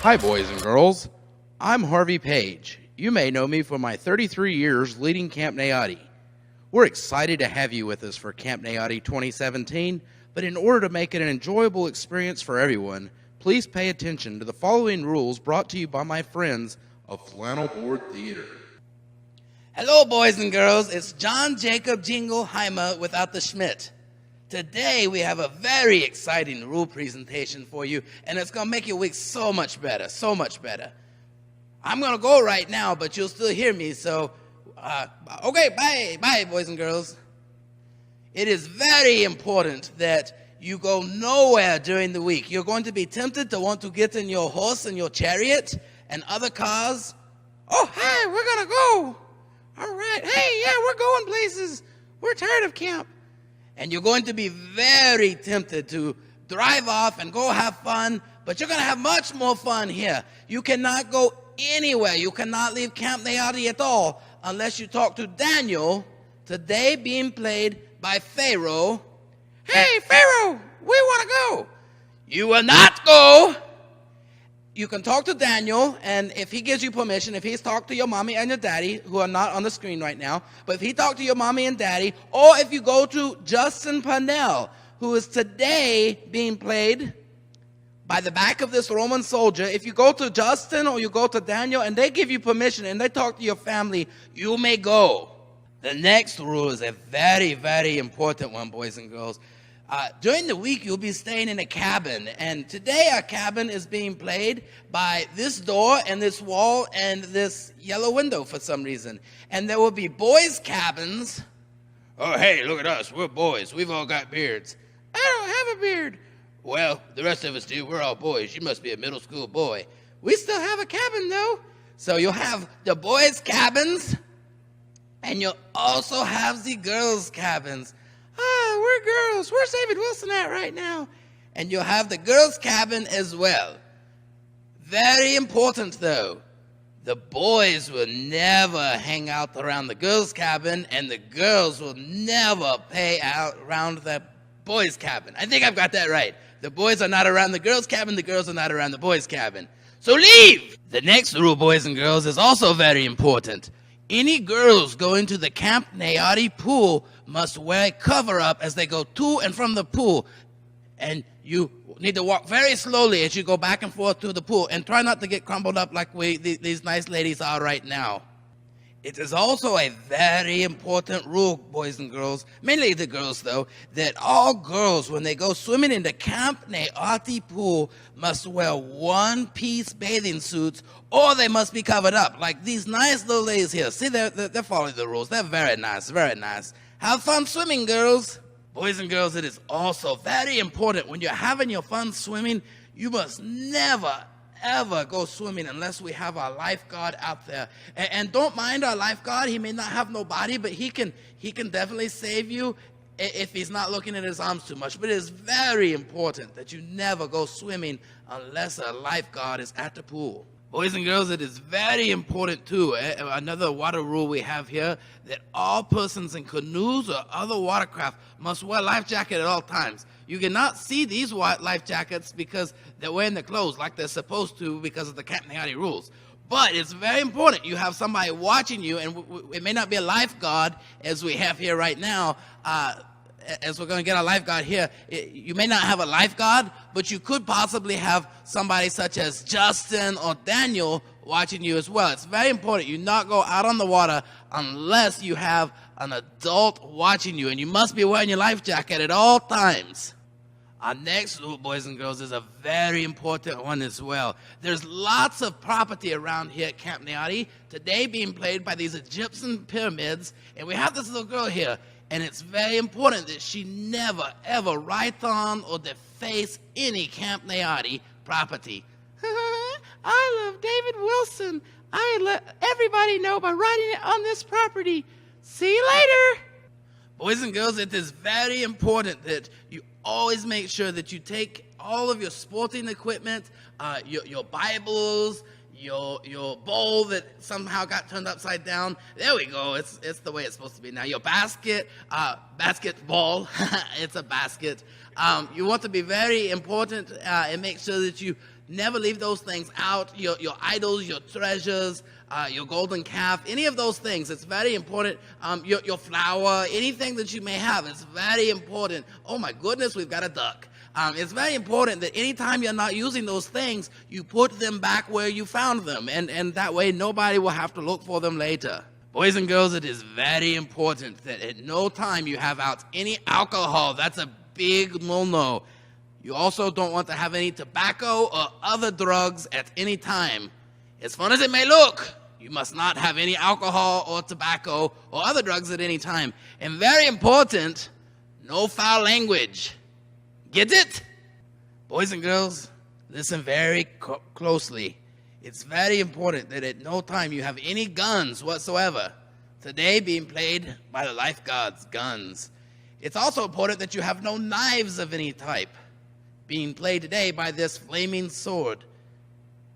Hi, boys and girls. I'm Harvey Page. You may know me for my 33 years leading Camp NeyATi. We're excited to have you with us for Camp NeyATi 2017, but in order to make it an enjoyable experience for everyone, please pay attention to the following rules brought to you by my friends of Flannel Board Theater. Hello, boys and girls. It's John Jacob Jingleheimer without the Schmidt. Today, we have a very exciting rule presentation for you, and it's going to make your week so much better, so much better. I'm going to go right now, but you'll still hear me, so, okay, bye, boys and girls. It is very important that you go nowhere during the week. You're going to be tempted to want to get in your horse and your chariot and other cars. Oh, hey, we're going to go. All right. Hey, yeah, we're going places. We're tired of camp. And you're going to be very tempted to drive off and go have fun, but you're going to have much more fun here. You cannot go anywhere. You cannot leave Camp NeyATi at all unless you talk to Daniel, today being played by Pharaoh. Hey, Pharaoh, we want to go. You will not go. You can talk to Daniel, and if he gives you permission, if he's talked to your mommy and your daddy, who are not on the screen right now, but if he talked to your mommy and daddy, or if you go to Justin Parnell, who is today being played by the back of this Roman soldier, if you go to Justin or you go to Daniel and they give you permission and they talk to your family, you may go. The next rule is a very, very important one, boys and girls. During the week, you'll be staying in a cabin, and today our cabin is being played by this door and this wall and this yellow window for some reason. And there will be boys' cabins. Oh, hey, look at us. We're boys. We've all got beards. I don't have a beard. Well, the rest of us do. We're all boys. You must be a middle school boy. We still have a cabin, though. So you'll have the boys' cabins, and you'll also have the girls' cabins. We're girls. Where's David Wilson at right now? And you'll have the girls' cabin as well. Very important, though. The boys will never hang out around the girls' cabin, and the girls will never play out around the boys' cabin. I think I've got that right. The boys are not around the girls' cabin. The girls are not around the boys' cabin. So leave! The next rule, boys and girls, is also very important. Any girls going to the Camp NeyATi pool must wear a cover-up as they go to and from the pool. And you need to walk very slowly as you go back and forth to the pool. And try not to get crumpled up like these nice ladies are right now. It is also a very important rule, boys and girls, mainly the girls though, that all girls, when they go swimming in the Camp NeyATi pool, must wear one-piece bathing suits, or they must be covered up, like these nice little ladies here. See, they're following the rules. They're very nice, very nice. Have fun swimming, girls. Boys and girls, it is also very important when you're having your fun swimming, you must never, ever go swimming unless we have our lifeguard out there. And don't mind our lifeguard. He may not have no body, but he can definitely save you if he's not looking at his arms too much. But it is very important that you never go swimming unless a lifeguard is at the pool. Boys and girls, it is very important too, another water rule we have here, that all persons in canoes or other watercraft must wear a life jacket at all times. You cannot see these life jackets because they're wearing their clothes like they're supposed to because of the Camp NeyATi rules. But it's very important. You have somebody watching you, and it may not be a lifeguard as we have here right now, as we're going to get a lifeguard here. You may not have a lifeguard, but you could possibly have somebody such as Justin or Daniel watching you as well. It's very important you not go out on the water unless you have an adult watching you, and you must be wearing your life jacket at all times. Our next rule, boys and girls, is a very important one as well. There's lots of property around here at Camp NeyATi, today being played by these Egyptian pyramids, and we have this little girl here. And it's very important that she never, ever write on or deface any Camp NeyATi property. I love David Wilson. I let everybody know by writing it on this property. See you later. Boys and girls, it is very important that you always make sure that you take all of your sporting equipment, your Bibles, your bowl that somehow got turned upside down. There we go. It's the way it's supposed to be now. Your basketball. It's a basket. You want to be very important and make sure that you Never leave those things out. Your idols, your treasures, your golden calf, any of those things. It's very important. Your flour, anything that you may have, it's very important. Oh my goodness, we've got a duck. It's very important that anytime you're not using those things, you put them back where you found them. And that way nobody will have to look for them later. Boys and girls, it is very important that at no time you have out any alcohol. That's a big no-no. You also don't want to have any tobacco or other drugs at any time. As fun as it may look, you must not have any alcohol or tobacco or other drugs at any time. And very important, no foul language. Get it? Boys and girls, listen very closely. It's very important that at no time you have any guns whatsoever. Today being played by the lifeguards, guns. It's also important that you have no knives of any type being played today by this flaming sword.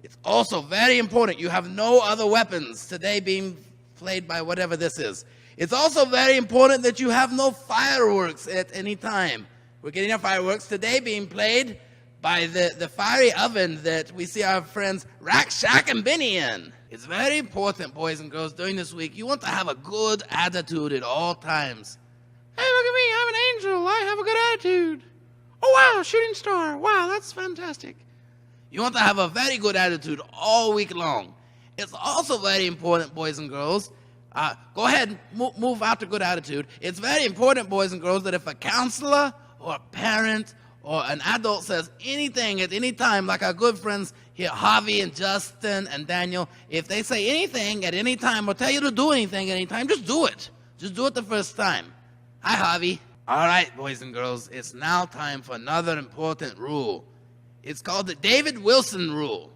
It's also very important you have no other weapons today being played by whatever this is. It's also very important that you have no fireworks at any time. We're getting our fireworks today being played by the fiery oven that we see our friends Rack, Shack, and Benny in. It's very important, boys and girls, during this week, you want to have a good attitude at all times. Hey, look at me, I'm an angel, I have a good attitude. Oh, wow, shooting star, wow, that's fantastic. You want to have a very good attitude all week long. It's also very important, boys and girls, go ahead, move out to good attitude. It's very important, boys and girls, that if a counselor or a parent or an adult says anything at any time, like our good friends here, Javi and Justin and Daniel, if they say anything at any time or tell you to do anything at any time, just do it. Just do it the first time. Hi, Javi. All right, boys and girls, it's now time for another important rule. It's called the David Wilson rule.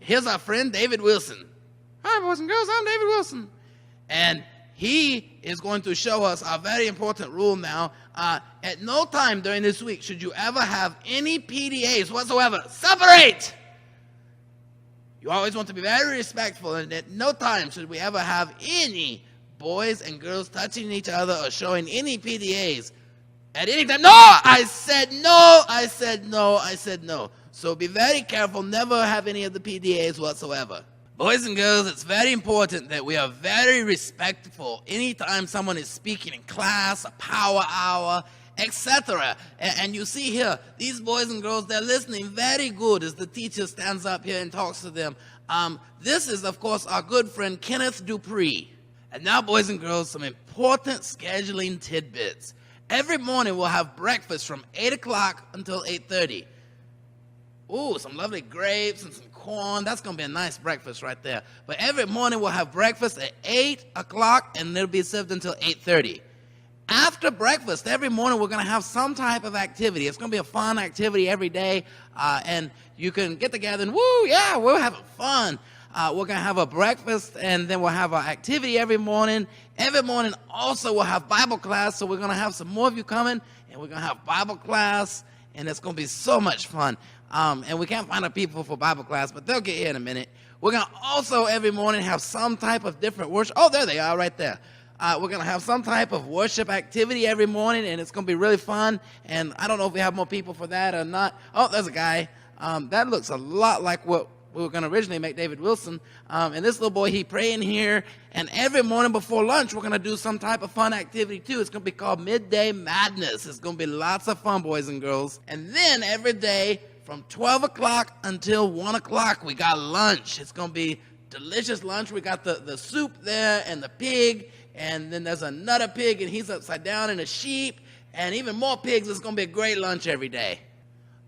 Here's our friend, David Wilson. Hi, boys and girls, I'm David Wilson. And he is going to show us a very important rule now. At no time during this week should you ever have any PDAs whatsoever. Separate! You always want to be very respectful, and at no time should we ever have any boys and girls touching each other or showing any PDAs at any time. No! I said no! I said no! I said no. So be very careful. Never have any of the PDAs whatsoever. Boys and girls, it's very important that we are very respectful anytime someone is speaking in class, a power hour, etc. And you see here, these boys and girls, they're listening very good as the teacher stands up here and talks to them. This is, of course, our good friend Kenneth Dupree. And now, boys and girls, some important scheduling tidbits. Every morning we'll have breakfast from 8 o'clock until 8:30. Ooh, some lovely grapes and some corn. That's going to be a nice breakfast right there. But every morning we'll have breakfast at 8 o'clock, and it'll be served until 8:30. After breakfast, every morning we're going to have some type of activity. It's going to be a fun activity every day, and you can get together and, woo, yeah, we're having fun. We're going to have a breakfast, and then we'll have our activity every morning. Every morning also we'll have Bible class, so we're going to have some more of you coming, and we're going to have Bible class, and it's going to be so much fun. And we can't find our people for Bible class, but they'll get here in a minute. We're going to also every morning have some type of different worship. Oh, there they are right there. We're going to have some type of worship activity every morning, and it's going to be really fun. And I don't know if we have more people for that or not. Oh, there's a guy. That looks a lot like what we were going to originally make David Wilson. And this little boy, he praying here. And every morning before lunch, we're going to do some type of fun activity, too. It's going to be called Midday Madness. It's going to be lots of fun, boys and girls. And then every day from 12 o'clock until 1 o'clock, we got lunch. It's going to be delicious lunch. We got the soup there and the pig. And then there's another pig, and he's upside down, and a sheep, and even more pigs. It's going to be a great lunch every day.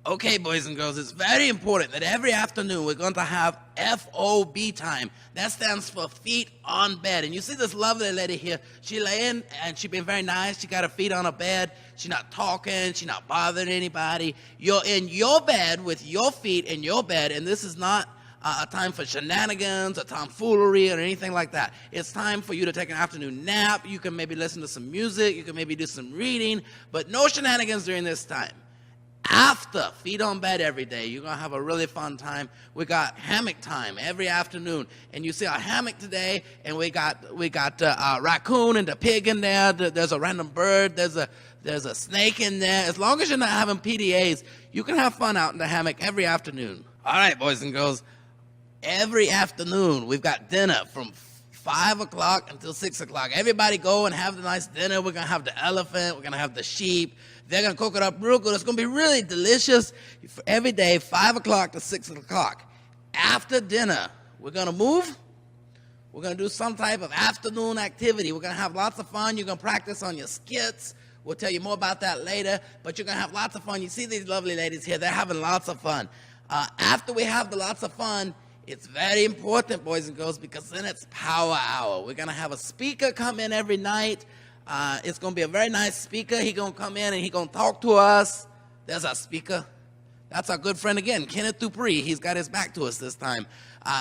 Okay, boys and girls, it's very important that every afternoon we're going to have FOB time. That stands for feet on bed. And you see this lovely lady here. She laying, and she been very nice. She got her feet on her bed. She's not talking. She's not bothering anybody. You're in your bed with your feet in your bed, and this is not a time for shenanigans or tomfoolery or anything like that. It's time for you to take an afternoon nap. You can maybe listen to some music. You can maybe do some reading, but no shenanigans during this time. After feet on bed every day, you're going to have a really fun time. We got hammock time every afternoon, and you see our hammock today, and we got a raccoon and a pig in there. There's a random bird. There's a snake in there. As long as you're not having PDAs, you can have fun out in the hammock every afternoon. All right, boys and girls. Every afternoon, we've got dinner from 5 o'clock until 6 o'clock. Everybody go and have the nice dinner. We're going to have the elephant. We're going to have the sheep. They're going to cook it up real good. It's going to be really delicious for every day, 5 o'clock to 6 o'clock. After dinner, we're going to move. We're going to do some type of afternoon activity. We're going to have lots of fun. You're going to practice on your skits. We'll tell you more about that later, but you're going to have lots of fun. You see these lovely ladies here. They're having lots of fun. After we have the lots of fun, it's very important, boys and girls, because then it's power hour. We're going to have a speaker come in every night. It's going to be a very nice speaker. He's going to come in and he's going to talk to us. There's our speaker. That's our good friend again, Kenneth Dupree. He's got his back to us this time.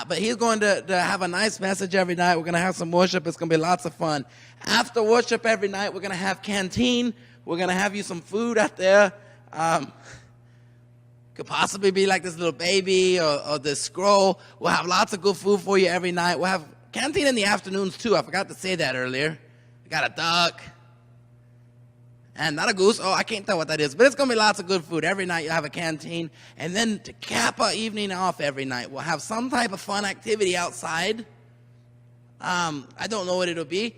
But he's going to have a nice message every night. We're going to have some worship. It's going to be lots of fun. After worship every night, we're going to have canteen. We're going to have you some food out there. Could possibly be like this little baby or this scroll. We'll have lots of good food for you every night. We'll have canteen in the afternoons too. I forgot to say that earlier. We got a duck. And not a goose. Oh, I can't tell what that is. But it's going to be lots of good food. Every night you'll have a canteen. And then to cap our evening off every night, we'll have some type of fun activity outside. I don't know what it'll be.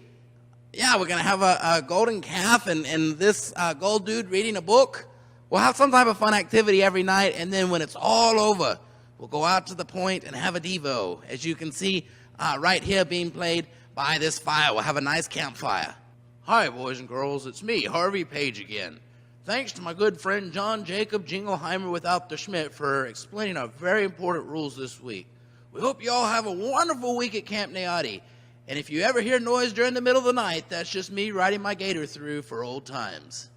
Yeah, we're going to have a golden calf and this gold dude reading a book. We'll have some type of fun activity every night, and then when it's all over, we'll go out to the point and have a Devo. As you can see right here being played by this fire. We'll have a nice campfire. Hi, boys and girls. It's me, Harvey Page again. Thanks to my good friend John Jacob Jingleheimer without the Schmidt for explaining our very important rules this week. We hope you all have a wonderful week at Camp NeyATi. And if you ever hear noise during the middle of the night, that's just me riding my gator through for old times.